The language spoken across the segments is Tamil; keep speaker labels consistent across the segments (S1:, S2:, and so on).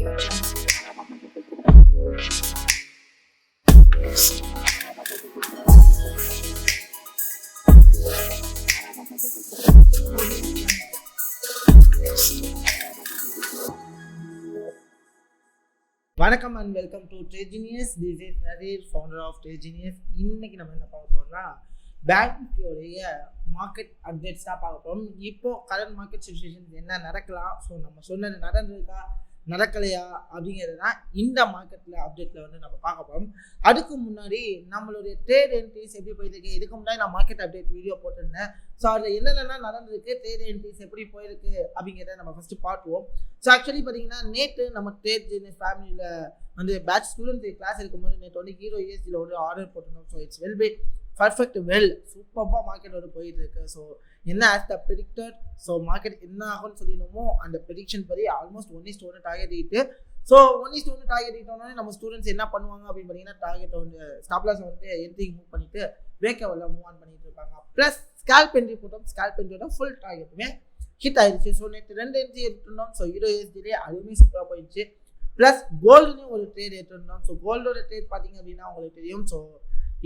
S1: வணக்கம் and welcome to TradeGenius. This is Nareer, founder of TradeGenius. இன்னைக்கு நம்ம என்ன பார்க்க போறோம்னா பேங்க் நிஃப்டியோடைய மார்க்கெட் அப்டேட்ஸ் தான் பார்க்க போகிறோம். இப்போ கரண்ட் மார்க்கெட் சிச்சுவேஷன் என்ன நடக்கலாம், ஸோ நம்ம சொன்னது நடந்திருக்கா நடக்கலையா அப்படிங்கிறது தான் இந்த மார்க்கெட்டில் அப்டேட்டில் வந்து நம்ம பார்க்க போகிறோம். அதுக்கு முன்னாடி நம்மளுடைய ட்ரேட் என்ட்ரிஸ் எப்படி போயிருக்கு, இதுக்கு முன்னாடி நான் மார்க்கெட் அப்டேட் வீடியோ போட்டிருந்தேன். ஸோ அதில் என்னென்ன நடந்திருக்கு, ட்ரேட் என்ட்ரிஸ் எப்படி போயிருக்கு அப்படிங்கிறத நம்ம ஃபஸ்ட்டு பார்த்துவோம். ஸோ ஆக்சுவலி பார்த்தீங்கன்னா நேற்று நம்ம ட்ரேடெஜெனியஸ் ஃபேமிலியில் வந்து பேட்ச் ஸ்டூடெண்ட்ஸ் கிளாஸ் இருக்கும்போது நேற்று வந்து ஹீரோ USDயில் ஒரு ஆர்டர் போட்டிருந்தோம். So it's well by perfect well சூப்பராக மார்க்கெட் வந்து போயிட்டு இருக்கு. ஸோ என்ன as the predicted, so market என்ன ஆகும்னு சொல்லிடணுமோ அந்த ப்ரெடிக்ஷன் படி ஆல்மோஸ்ட் 1:1 டார்கெட் இட்டு. ஸோ 1:1 டார்கெட் இட்டோன்னே நம்ம ஸ்டூடெண்ட்ஸ் என்ன பண்ணுவாங்க அப்படின்னு பார்த்தீங்கன்னா டார்கெட்டை வந்து ஸ்டாப்லாஸை வந்து என்ட்ரிக்கு மூவ் பண்ணிட்டு பிரேக்கவரில் மூவ் ஆன் பண்ணிட்டு இருப்பாங்க. ப்ளஸ் ஸ்கால்ப் என்ட்ரி போட்டோம், ஸ்கால்ப் என்ட்ரியோட ஃபுல் டார்கெட்டுமே ஹிட் ஆயிடுச்சு. ஸோ நேற்று 2 என்ட்ரி எடுத்துருந்தோம். ஸோ ஹீரோ USDலே அதுவுமே சூப்பராக போயிடுச்சு. ப்ளஸ் கோல்டுலேயும் ஒரு ட்ரேட் எடுத்துருந்தோம். ஸோ கோல்டோட ட்ரேட் பார்த்தீங்க அப்படின்னா உங்களுக்கு தெரியும். So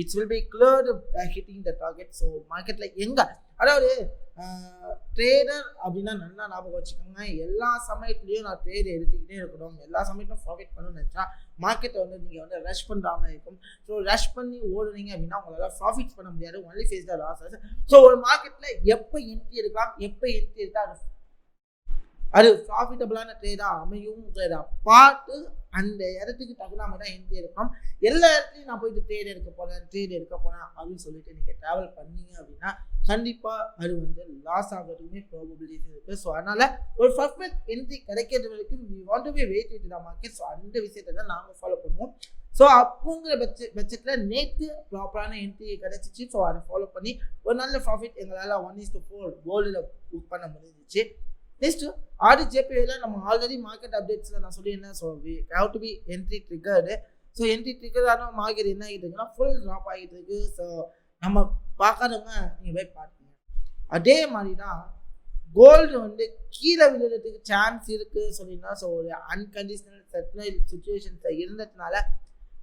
S1: it's will B cleared hitting the target. So மார்க்கெட்டில் எங்கே, அதாவது ட்ரேடர் அப்படின்னா நல்லா ஞாபகம் வச்சுக்கோங்க, எல்லா சமயத்துலேயும் நான் ட்ரேட் எடுத்துக்கிட்டே இருக்கணும், எல்லா சமயத்தும் ப்ராஃபிட் பண்ணணும்னு நினச்சா மார்க்கெட்டை வந்து நீங்கள் வந்து ரஷ் பண்ணுறாமல் இருக்கும். ஸோ ரஷ் பண்ணி ஓடுனீங்க அப்படின்னா உங்களால் ப்ராஃபிட்ஸ் பண்ண முடியாது, only face the losses. So ஒரு மார்க்கெட்டில் எப்போ என்ட்ரி எடுக்கலாம், எப்போ என்ட்ரி எடுத்தால் அது ப்ராஃபிட்டபிளான ட்ரேடாக அமையும் பார்த்து அந்த இடத்துக்கு தகுந்த மாதிரி தான் என்ட்ரி எடுக்கணும். எல்லா இடத்துலையும் நான் போயிட்டு ட்ரேட் எடுக்க போகிறேன் அப்படின்னு சொல்லிட்டு நீங்கள் ட்ராவல் பண்ணீங்க அப்படின்னா கண்டிப்பாக அது வந்து லாஸ் ஆகிறதுக்குமே ப்ராபபிலிட்டிஸ் இருக்குது. ஸோ அதனால் ஒரு பர்ஃபெக்ட் என்ட்ரி கிடைக்கிறது வரைக்கும் we want to be wait with the market. So அந்த விஷயத்தை தான் நாங்கள் ஃபாலோ பண்ணுவோம். ஸோ அப்போங்கிற பட்சத்தில் நேற்று ப்ராப்பரான என்ட்ரி கிடச்சிச்சு. ஸோ அதை ஃபாலோ பண்ணி ஒரு நல்ல ப்ராஃபிட் எங்களால் 1:4 கோல்டில் புக் பண்ண முடிஞ்சிச்சு. நெக்ஸ்ட்டு RJPயில் நம்ம ஆல்ரெடி மார்க்கெட் அப்டேட்ஸில் நான் சொல்லியிருந்தேன். So we have to be entry triggered. So entry ட்ரிகர்டான மார்க்கெட் என்ன ஆகிட்டு இருக்குன்னா ஃபுல் ட்ராப் ஆகிட்டு இருக்கு. ஸோ நம்ம பார்க்காதவங்க நீங்கள் போய் பார்த்துங்க. அதே மாதிரி தான் கோல்டு வந்து கீழே விழுறதுக்கு சான்ஸ் இருக்குது சொல்லினா. ஸோ ஒரு அன்கண்டிஷனல் சர்டன் சுச்சுவேஷன்ஸில் இருந்ததுனால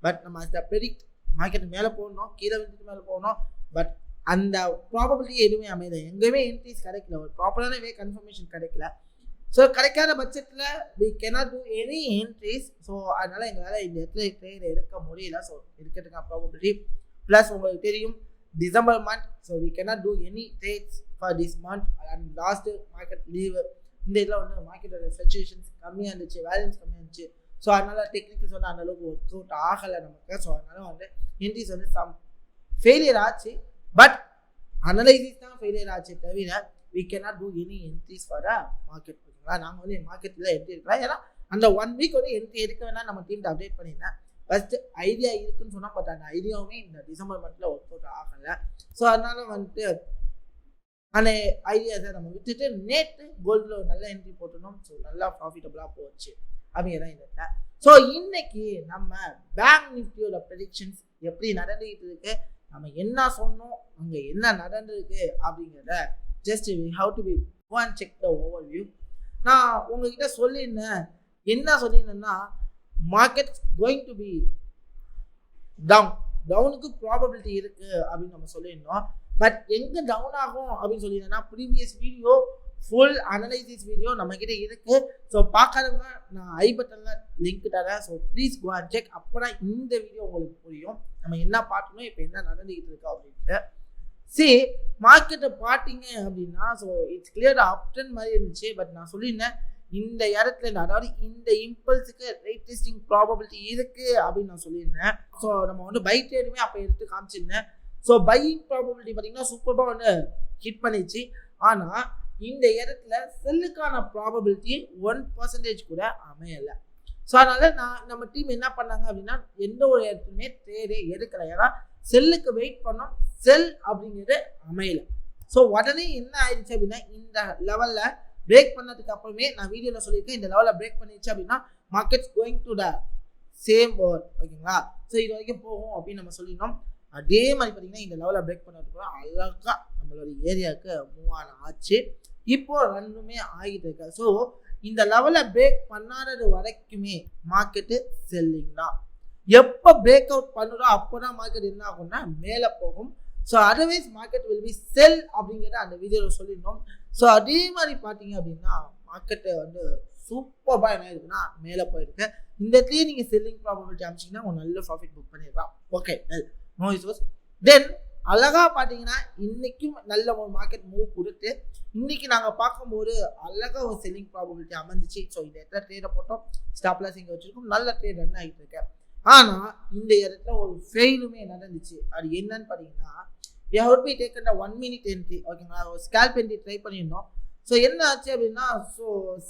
S1: பட் நம்ம அதை ப்ரெடிக்ட் மார்க்கெட் மேலே போகணும், கீழே விழுந்துட்டு மேலே போகணும். பட் அந்த ப்ராபபிலிட்டி எதுவுமே அமையல, எங்கேயுமே என்ட்ரிஸ் கிடைக்கல, ஒரு ப்ராப்பரான கன்ஃபர்மேஷன் கிடைக்கல. ஸோ கிடைக்காத பட்சத்தில் we cannot do any entries. So அதனால் எங்களால் இந்த இடத்துல ட்ரேட் எடுக்க முடியல. ஸோ இருக்கிறதுக்கான ப்ராபபிலிட்டி ப்ளஸ் உங்களுக்கு தெரியும் December month. So we cannot do any trades for this month. And last market leave, இந்த இதில் வந்து மார்க்கெட்டோட ஃப்ளக்சுவேஷன்ஸ் கம்மியாக இருந்துச்சு, வேலன்ஸ் கம்மியாக இருந்துச்சு. ஸோ அதனால் டெக்னிக்கல்ஸ் வந்து அந்தளவுக்கு ஒர்க் அவுட் ஆகலை நமக்கு. ஸோ அதனால் வந்து என்ட்ரிஸ் வந்து சம் ஃபெயிலியர் ஆச்சு. பட் அனலைசிஸ் தான் ஃபெயிலியர் ஆச்சு தவிர we cannot do any entries for the market. ஓகேங்களா, நாங்கள் வந்து மார்க்கெட்டில் என்ட்ரி எடுக்கலாம். ஏன்னா அந்த 1 வீக் வந்து என்ட்ரி எடுக்க வேணால் நம்ம டீம் அப்டேட் பண்ணியிருந்தேன். ஃபஸ்ட்டு ஐடியா இருக்குன்னு சொன்னால் பட் அந்த ஐடியாவுமே இந்த டிசம்பர் மந்த்தில் ஒர்க் அவுட் ஆகலை. ஸோ அதனால வந்துட்டு அந்த ஐடியாஸை நம்ம விட்டுட்டு நேற்று கோல்டில் ஒரு நல்ல என்ட்ரி போட்டுனோம். ஸோ நல்லா ப்ராஃபிட்டபுளாக போச்சு அப்படிங்கிறதான் இந்த. ஸோ இன்னைக்கு நம்ம பேங்க் நிஃப்டியோட ப்ரெடிக்ஷன்ஸ் எப்படி நடந்துக்கிட்டு இருக்கு, நம்ம என்ன சொன்னோம், அங்கே என்ன நடந்திருக்கு அப்படிங்கிறத just we have to be go and check the overview. நான் உங்ககிட்ட சொல்லியிருந்தேன், என்ன சொல்லியிருந்தேன்னா மார்க்கெட் கோயிங் டு பி டவுனுக்கு ப்ராபபிலிட்டி இருக்குது அப்படின்னு நம்ம சொல்லியிருந்தோம். பட் எங்கே டவுன் ஆகும் அப்படின்னு சொல்லியிருந்தேன்னா previous video full analysis video நம்மக்கிட்ட இருக்குது. ஸோ பார்க்காதவங்க நான் ஐ பட்டனில் லிங்க் தரேன். So please go and check. அப்போ தான் இந்த வீடியோ உங்களுக்கு புரியும் நம்ம என்ன பார்க்கணும், இப்போ என்ன நடந்துக்கிட்டு இருக்கோம் அப்படின்ட்டு. சரி, மார்க்கெட்டை பார்த்தீங்க அப்படின்னா so it's clear up trend மாதிரி இருந்துச்சு. பட் நான் சொல்லியிருந்தேன் இந்த இடத்துல அதாவது இந்த இம்பல்ஸுக்கு ரைட் டெஸ்டிங் ப்ராபபிலிட்டி இருக்குது அப்படின்னு நான் சொல்லியிருந்தேன். ஸோ நம்ம வந்து பை ட்ரேடுமே அப்போ எடுத்து காமிச்சிருந்தேன். ஸோ பையிங் ப்ராபபிலிட்டி பார்த்தீங்கன்னா சூப்பராக வந்து ஹிட் பண்ணிச்சு. ஆனால் இந்த இடத்துல செல்லுக்கான ப்ராபபிலிட்டி 1% கூட அமையலை. ஸோ அதனால் நம்ம டீம் என்ன பண்ணாங்க அப்படின்னா எந்த ஒரு இடத்துலையுமே ட்ரேடே எடுக்கலை. ஏன்னா செல்லுக்கு வெயிட் பண்ணோம், செல் அப்படிங்கிறது அமையலை. ஸோ உடனே என்ன ஆயிடுச்சு அப்படின்னா இந்த லெவலில் பிரேக் பண்ணதுக்கு அப்புறமே நான் வீடியோவில் சொல்லியிருக்கேன், இந்த லெவலில் பிரேக் பண்ணிடுச்சு அப்படின்னா markets going to the same word. ஓகேங்களா, ஸோ இது வரைக்கும் போகும் அப்படின்னு நம்ம சொல்லியிருந்தோம். அதே மாதிரி பார்த்தீங்கன்னா இந்த லெவலில் பிரேக் பண்ணதுக்கு அழகாக நம்மளோட ஏரியாவுக்கு மூவ் ஆன ஆச்சு. இப்போ ரெண்டுமே ஆகிட்டு இருக்கு. ஸோ இந்த லெவலை பிரேக் பண்ணாதது வரைக்குமே மார்க்கெட்டு செல்லிங் தான். எப்போ பிரேக் அவுட் பண்ணுறோம் அப்போ தான் மார்க்கெட் என்ன ஆகும்னா மேலே போகும். So otherwise market will be sell அப்படிங்கிறத அந்த வீடியோவில் சொல்லியிருந்தோம். ஸோ அதே மாதிரி பார்த்தீங்க அப்படின்னா மார்க்கெட்டை சூப்பராக என்ன இருக்குன்னா மேலே போயிருக்கு. இந்த இடத்துலயே நீங்கள் செல்லிங் ப்ராபபிலிட்டி அமைச்சிங்கன்னா ஒரு நல்ல ப்ராஃபிட் புக் பண்ணிடலாம். Okay, no issues. தென் அழகாக பார்த்தீங்கன்னா இன்றைக்கும் நல்ல ஒரு மார்க்கெட் மூவ் கொடுத்து இன்றைக்கி நாங்கள் பார்க்கும்போது அழகாக ஒரு செல்லிங் ப்ராபபிலிட்டி அமைஞ்சிச்சு. ஸோ இந்த இடத்துல ட்ரேடை போட்டோம், ஸ்டாப் லாஸ் இங்கே வச்சுருக்கோம், நல்ல ட்ரேட் ரன் ஆகிட்டு இருக்கேன். ஆனால் இந்த இடத்துல ஒரு ஃபெயிலுமே நடந்துச்சு. அது என்னன்னு பார்த்தீங்கன்னா we have to be taken a 1 minute entry. ஓகேங்களா, ஒரு ஸ்கேல்ப் என்ட்ரி ட்ரை பண்ணியிருந்தோம். ஸோ என்ன ஆச்சு அப்படின்னா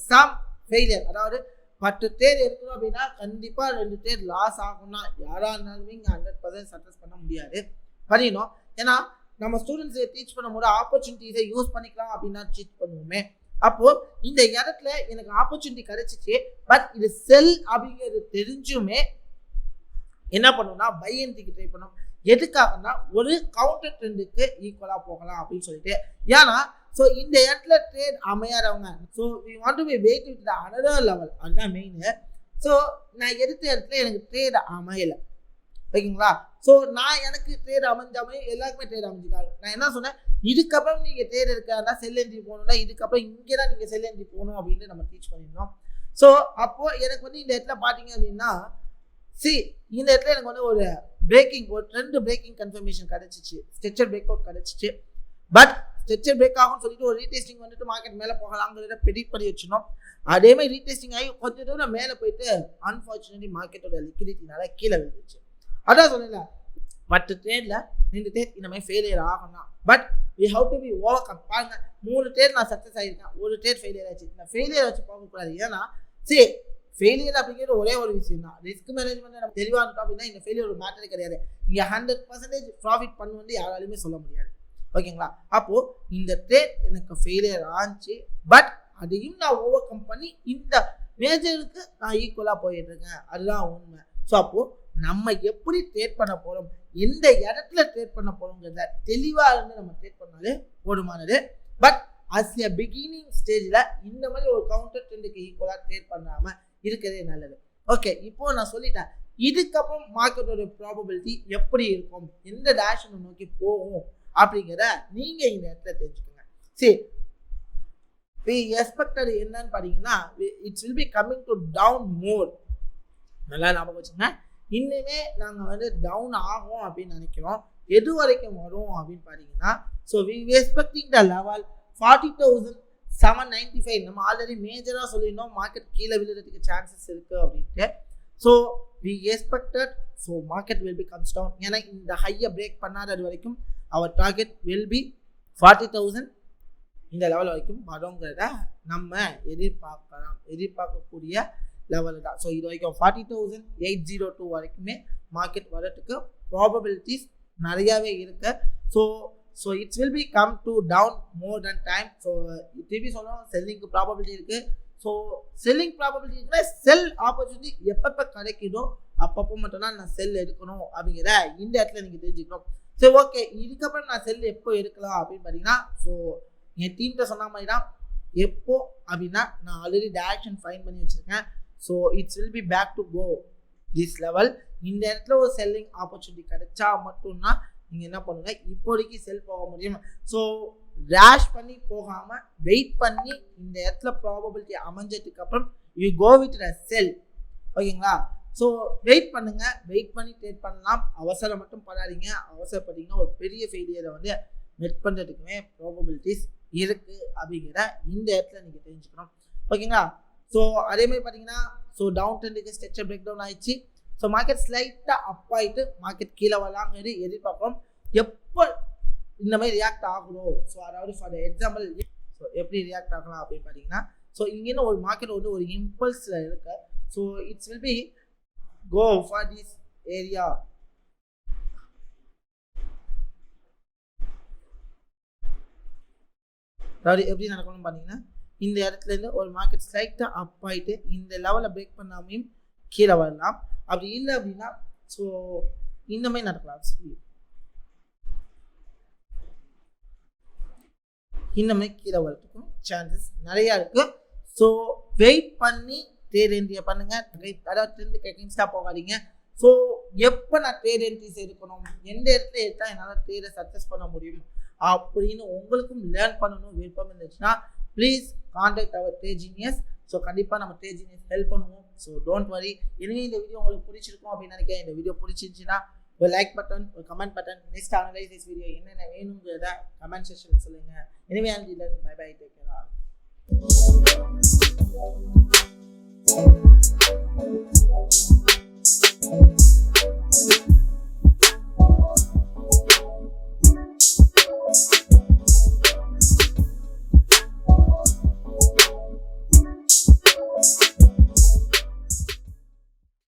S1: சம் ஃபெயிலியர், அதாவது 10 ட்ரேட் எடுக்கணும் அப்படின்னா கண்டிப்பாக 2 ட்ரேட் லாஸ் ஆகும்னா யாராக இருந்தாலுமே இங்கே 100% சக்ஸஸ் பண்ண முடியாது. பண்ணிடணும். ஏன்னா நம்ம ஸ்டூடெண்ட்ஸை டீச் பண்ணும்போது ஆப்பர்ச்சுனிட்டிஸை யூஸ் பண்ணிக்கலாம் அப்படின்னா டீச் பண்ணுவோமே. அப்போது இந்த இடத்துல எனக்கு ஆப்பர்ச்சுனிட்டி கிடைச்சிச்சு, பட் இது செல் அப்படிங்கிறது தெரிஞ்சுமே என்ன பண்ணணும்னா பை என்ட்ரிக்கு ட்ரை பண்ணணும். எதுக்காகனா ஒரு கவுண்டர் ட்ரெண்டுக்கு ஈக்குவலாக போகலாம் அப்படின்னு சொல்லிட்டு. ஏன்னா ஸோ இந்த இடத்துல ட்ரேட் அமையாதவங்க, so we want to be wait with the another level, அதுதான் மெயின். ஸோ நான் எடுத்த இடத்துல எனக்கு ட்ரேட் அமையலை. ஓகேங்களா, ஸோ நான் எனக்கு ட்ரேட் அமைஞ்சாமே எல்லாருக்குமே ட்ரேட் அமைஞ்சிக்காது. நான் என்ன சொன்னேன், இதுக்கப்புறம் நீங்கள் ட்ரேட் இருக்காருன்னா செல் என்ட்ரி போகணும்னா இதுக்கப்புறம் இங்கே தான் நீங்கள் செல் என்ட்ரி போகணும் அப்படின்னு நம்ம டீச் பண்ணியிருந்தோம். ஸோ அப்போது எனக்கு இந்த இடத்துல பார்த்தீங்க அப்படின்னா இந்த இடத்துல எனக்கு ஒரு பிரேக்கிங், ஒரு ட்ரெண்ட் பிரேக்கிங் கன்ஃபர்மேஷன் கிடைச்சிச்சு, ஸ்ட்ரெச்சர் பிரேக் அவுட் கிடைச்சிச்சு. பட் ஸ்ட்ரெச்சர் பிரேக் ஆகும்னு சொல்லிட்டு ஒரு ரீடெஸ்டிங் மார்க்கெட் மேலே போகலாங்கிறத ப்ரெடிக்ட் பண்ணி வச்சிருந்தோம். அதே மாதிரி ரீடெஸ்டிங் ஆகி கொஞ்சம் தூரம் மேலே போயிட்டு அன்ஃபார்ச்சுனேட்லி மார்க்கெட்டோட லிக்விடிட்டினால கீழே விழுந்துச்சு. அதான் சொல்லல 10 ட்ரேட்ல 2 ட்ரேட் இந்த மாதிரி ஃபெயிலியர் ஆகணும். But we have to be overcome. பாருங்க, 3 ட்ரேட் நான் சக்ஸஸ் ஆகிருக்கேன், ஒரு ட்ரேட் ஃபெயிலியர் ஆச்சு. இந்த ஃபெயிலியர் வச்சு போகக்கூடாது. ஏன்னா ஃபெயிலியர் அப்படிங்கிறது ஒரே ஒரு விஷயம் தான். ரிஸ்க் மேனேஜ்மெண்ட் நம்ம தெளிவாக இருந்தோம் அப்படின்னா இந்த ஃபெயிலியர் ஒரு மேட்டரே கிடையாது. இங்கே 100% ப்ராஃபிட் பண்ணு யாராலுமே சொல்ல முடியாது. ஓகேங்களா, அப்போது இந்த ட்ரேட் எனக்கு ஃபெயிலியர் ஆச்சு, பட் அதையும் நான் ஓவர் கம் பண்ணி இந்த மேஜருக்கு நான் ஈக்குவலாக போயிட்டு இருக்கேன். அதுதான் உண்மை. ஸோ அப்போது நம்ம எப்படி ட்ரேட் பண்ண போகிறோம், எந்த இடத்துல ட்ரேட் பண்ண போகிறோங்கிறத தெளிவாக இருந்து நம்ம ட்ரேட் பண்ணாலே போதுமானது. பட் அஸ் எ பிகினிங் ஸ்டேஜில் இந்த மாதிரி ஒரு கவுண்டர் ட்ரெண்டுக்கு ஈக்குவலாக ட்ரேட் பண்ணாமல் இருக்கிறதே நல்லது. ஓகே, இப்போ நான் சொல்லிட்டேன், இதுக்கப்புறம் மார்க்கெட்டோட ப்ராபபிலிட்டி எப்படி இருக்கும், எந்த டேரக்ஷனை நோக்கி போகும் அப்படிங்கிறத நீங்கள் இந்த இடத்துல தெரிஞ்சுக்கோங்க. we expected என்னன்னு பார்த்தீங்கன்னா it will be coming to down more. நல்லா ஞாபகம் வச்சுங்க, இன்னுமே நாங்கள் டவுன் ஆகும் அப்படின்னு நினைக்கிறோம். எது வரைக்கும் வரும் அப்படின்னு பார்த்தீங்கன்னா we expecting the level 40,795. நம்ம ஆல்ரெடி மேஜராக சொல்லியிருந்தோம் மார்க்கெட் கீழே விழுறதுக்கு சான்சஸ் இருக்குது அப்படின்ட்டு. So we expected market will be comes down. ஏன்னா இந்த ஹையை பிரேக் பண்ணாதது வரைக்கும் our target will be 40,000 இந்த லெவல் வரைக்கும் வருங்கிறத நம்ம எதிர்பார்க்கக்கூடிய லெவல் தான். ஸோ இது வரைக்கும் 40,802 வரைக்குமே மார்க்கெட் வரதுக்கு ப்ராபபிலிட்டிஸ் நிறையாவே இருக்கு. So it's will be come to down more than time. So திருப்பி சொல்லணும், செல்லிங்க்கு ப்ராபபிலிட்டி இருக்குது. ஸோ செல்லிங் ப்ராபபிலிட்டி இருக்குன்னா செல் ஆப்பர்ச்சுனிட்டி எப்பப்போ கிடைக்குதோ அப்பப்போ மட்டும்தான் நான் செல் எடுக்கணும் அப்படிங்கிற இந்த இடத்துல நீங்கள் தெரிஞ்சுக்கணும். சரி, ஓகே, இதுக்கப்புறம் நான் செல் எப்போ எடுக்கலாம் அப்படின்னு பார்த்தீங்கன்னா என் டீம்கிட்ட சொன்ன மாதிரி தான். எப்போ அப்படின்னா நான் ஆல்ரெடி டைரக்ஷன் ஃபைன் பண்ணி வச்சுருக்கேன். So it's will be back to go this level. இந்த இடத்துல ஒரு செல்லிங் ஆப்பர்ச்சுனிட்டி கிடைச்சா மட்டும்தான் நீங்கள் என்ன பண்ணுங்க, இப்போதைக்கு செல் போக முடியும். ஸோ ரேஷ் பண்ணி போகாமல் வெயிட் பண்ணி இந்த இடத்துல ப்ராபபிலிட்டி அமைஞ்சதுக்கு அப்புறம் யூ கோ வித் த செல். ஓகேங்களா, ஸோ வெயிட் பண்ணுங்க, வெயிட் பண்ணி ட்ரேட் பண்ணலாம். அவசரம் மட்டும் பண்ணாதீங்க. அவசரப்பட்டீங்கன்னா ஒரு பெரிய ஃபெயிலியரை மெட் பண்ணுறதுக்குமே ப்ராபபிலிட்டிஸ் இருக்குது அப்படிங்கிற இந்த இடத்துல நீங்கள் தெரிஞ்சுக்கணும். ஓகேங்களா, ஸோ அதே மாதிரி பார்த்தீங்கன்னா டவுன் ட்ரெண்டுக்கு ஸ்ட்ரக்சர் பிரேக் டவுன் ஆயிடுச்சு. ஸோ மார்க்கெட் ஸ்லைட்டாக அப் ஆகிட்டு மார்க்கெட் கீழே வரலாங்கிறது எதிர்பார்க்குறோம். எப்போ இந்த மாதிரி ரியாக்ட் ஆகணும், ஸோ அதாவது ஃபார் எக்ஸாம்பிள் எப்படி ரியாக்ட் ஆகலாம் அப்படின்னு பார்த்தீங்கன்னா இங்கேன்னு ஒரு மார்க்கெட் ஒரு இம்பல்ஸில் இருக்கு. So it's will be go for this area. அதாவது எப்படி நடக்கணும்னு பார்த்தீங்கன்னா இந்த இடத்துலேருந்து ஒரு மார்க்கெட் ஸ்லைட்டாக அப் ஆகிட்டு இந்த லெவலில் பிரேக் பண்ணாமையும் கீழே வரலாம். அப்படி இல்லை அப்படின்னா இந்த மாதிரி நடக்கலாம். இந்த மாதிரி கீழே வரதுக்கும் சான்சஸ் நிறையா இருக்குது. ஸோ வெயிட் பண்ணி ட்ரேட் என்ட்ரியை பண்ணுங்க. அதாவது ட்ரெண்டுக்கு எகென்ஸ்டாக போகாதீங்க. ஸோ எப்போ நான் ட்ரேட் என்ட்ரிஸ் எடுக்கணும், எந்த இடத்துல எடுத்தால் என்னால் ட்ரேடை சக்ஸஸ் பண்ண முடியும் அப்படின்னு உங்களுக்கும் லேர்ன் பண்ணணும் விருப்பம் இருந்துச்சுன்னா ப்ளீஸ் கான்டாக்ட் அவர் ட்ரேஜினியஸ். ஸோ கண்டிப்பாக நம்ம ட்ரேஜினியஸ் ஹெல்ப் பண்ணுவோம். So don't worry. எனவே இந்த வீடியோ உங்களுக்கு பிடிச்சிருக்கும் அப்படின்னு நினைக்கிறேன். இந்த வீடியோ பிடிச்சிருந்துச்சுன்னா ஒரு லைக் பட்டன், ஒரு comment button, next analysis video என்னென்ன வேணுங்கிறத கமெண்ட் செக்ஷனில் சொல்லுங்கள். எனவே பை பை, டேக் கேர்.